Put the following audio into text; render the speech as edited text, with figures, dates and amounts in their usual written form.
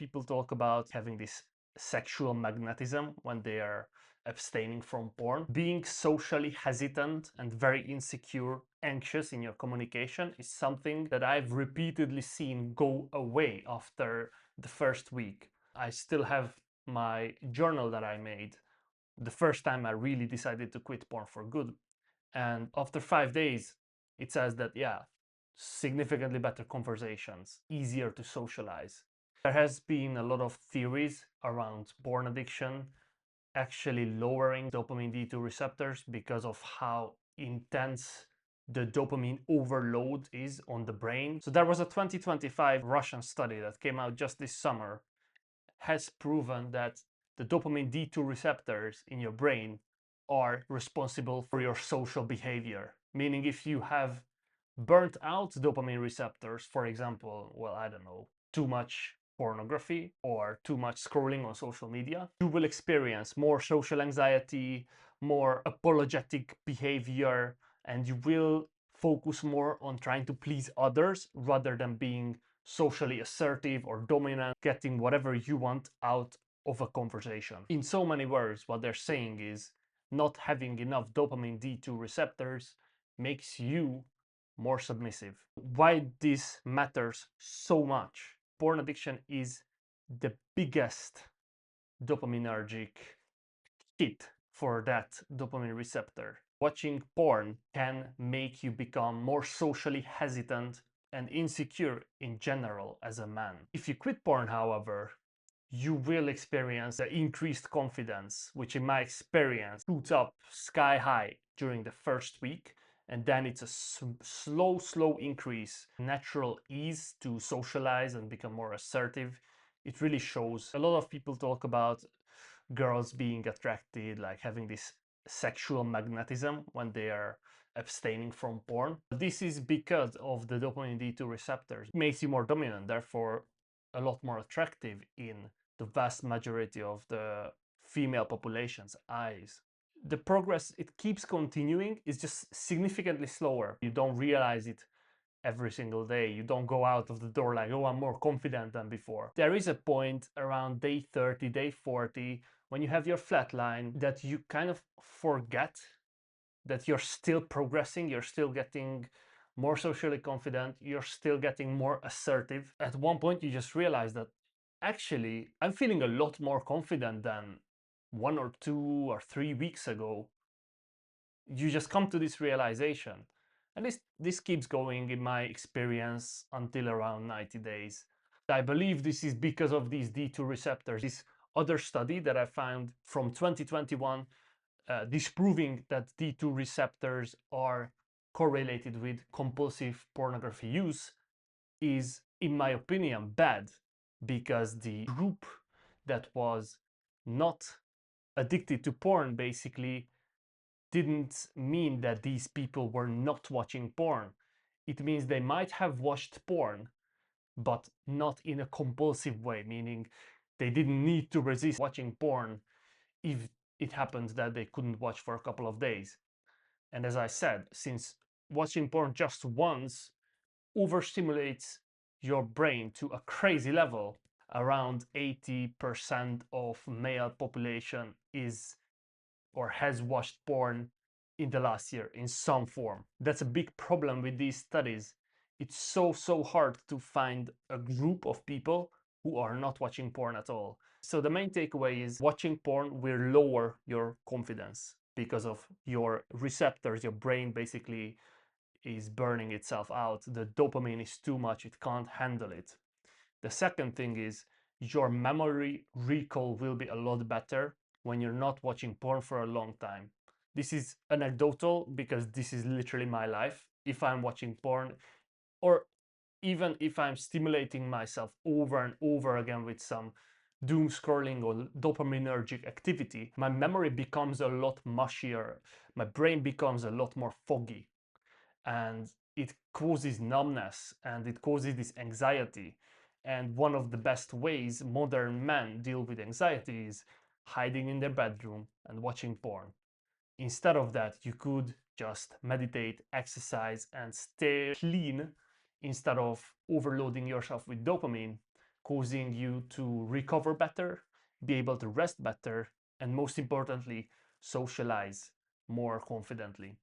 people talk about having this sexual magnetism when they are abstaining from porn. Being socially hesitant and very insecure, anxious in your communication is something that I've repeatedly seen go away after the first week. I still have my journal that I made the first time I really decided to quit porn for good. And after 5 days, it says that, yeah, significantly better conversations, easier to socialize. There has been a lot of theories around porn addiction actually lowering dopamine D2 receptors because of how intense the dopamine overload is on the brain. So there was a 2025 Russian study that came out just this summer, has proven that the dopamine D2 receptors in your brain are responsible for your social behavior. Meaning if you have burnt out dopamine receptors, for example, well, I don't know, too much pornography or too much scrolling on social media, you will experience more social anxiety, more apologetic behavior, and you will focus more on trying to please others rather than being socially assertive or dominant, getting whatever you want out of a conversation. In so many words, what they're saying is not having enough dopamine D2 receptors makes you more submissive. Why this matters so much? Porn addiction is the biggest dopaminergic hit for that dopamine receptor. Watching porn can make you become more socially hesitant and insecure in general as a man. If you quit porn, however, you will experience the increased confidence, which in my experience shoots up sky high during the first week. And then it's a slow increase, natural ease to socialize and become more assertive. It really shows. A lot of people talk about girls being attracted, like having this sexual magnetism when they are abstaining from porn. This is because of the dopamine D2 receptors. It makes you more dominant, therefore a lot more attractive in the vast majority of the female population's eyes. The progress, it keeps continuing, is just significantly slower. You don't realize it every single day. You don't go out of the door like, oh, I'm more confident than before. There is a point around day 30, day 40, when you have your flat line that you kind of forget that you're still progressing, you're still getting more socially confident, you're still getting more assertive. At one point, you just realize that actually, I'm feeling a lot more confident than 1 or 2 or 3 weeks ago. You just come to this realization. And this keeps going in my experience until around 90 days. I believe this is because of these D2 receptors. This other study that I found from 2021 disproving that D2 receptors are correlated with compulsive pornography use is, in my opinion, bad, because the group that was not addicted to porn basically didn't mean that these people were not watching porn. It means they might have watched porn, but not in a compulsive way, meaning they didn't need to resist watching porn if it happened that they couldn't watch for a couple of days. And as I said, since watching porn just once overstimulates your brain to a crazy level, around 80% of male population is or has watched porn in the last year in some form. That's a big problem with these studies. It's so hard to find a group of people who are not watching porn at all. So the main takeaway is watching porn will lower your confidence because of your receptors. Your brain basically is burning itself out. The dopamine is too much, it can't handle it. The second thing is your memory recall will be a lot better when you're not watching porn for a long time. This is anecdotal because this is literally my life. If I'm watching porn, or even if I'm stimulating myself over and over again with some doom scrolling or dopaminergic activity, my memory becomes a lot mushier. My brain becomes a lot more foggy, and it causes numbness and it causes this anxiety. And one of the best ways modern men deal with anxiety is hiding in their bedroom and watching porn. Instead of that, you could just meditate, exercise, and stay clean instead of overloading yourself with dopamine, causing you to recover better, be able to rest better, and most importantly, socialize more confidently.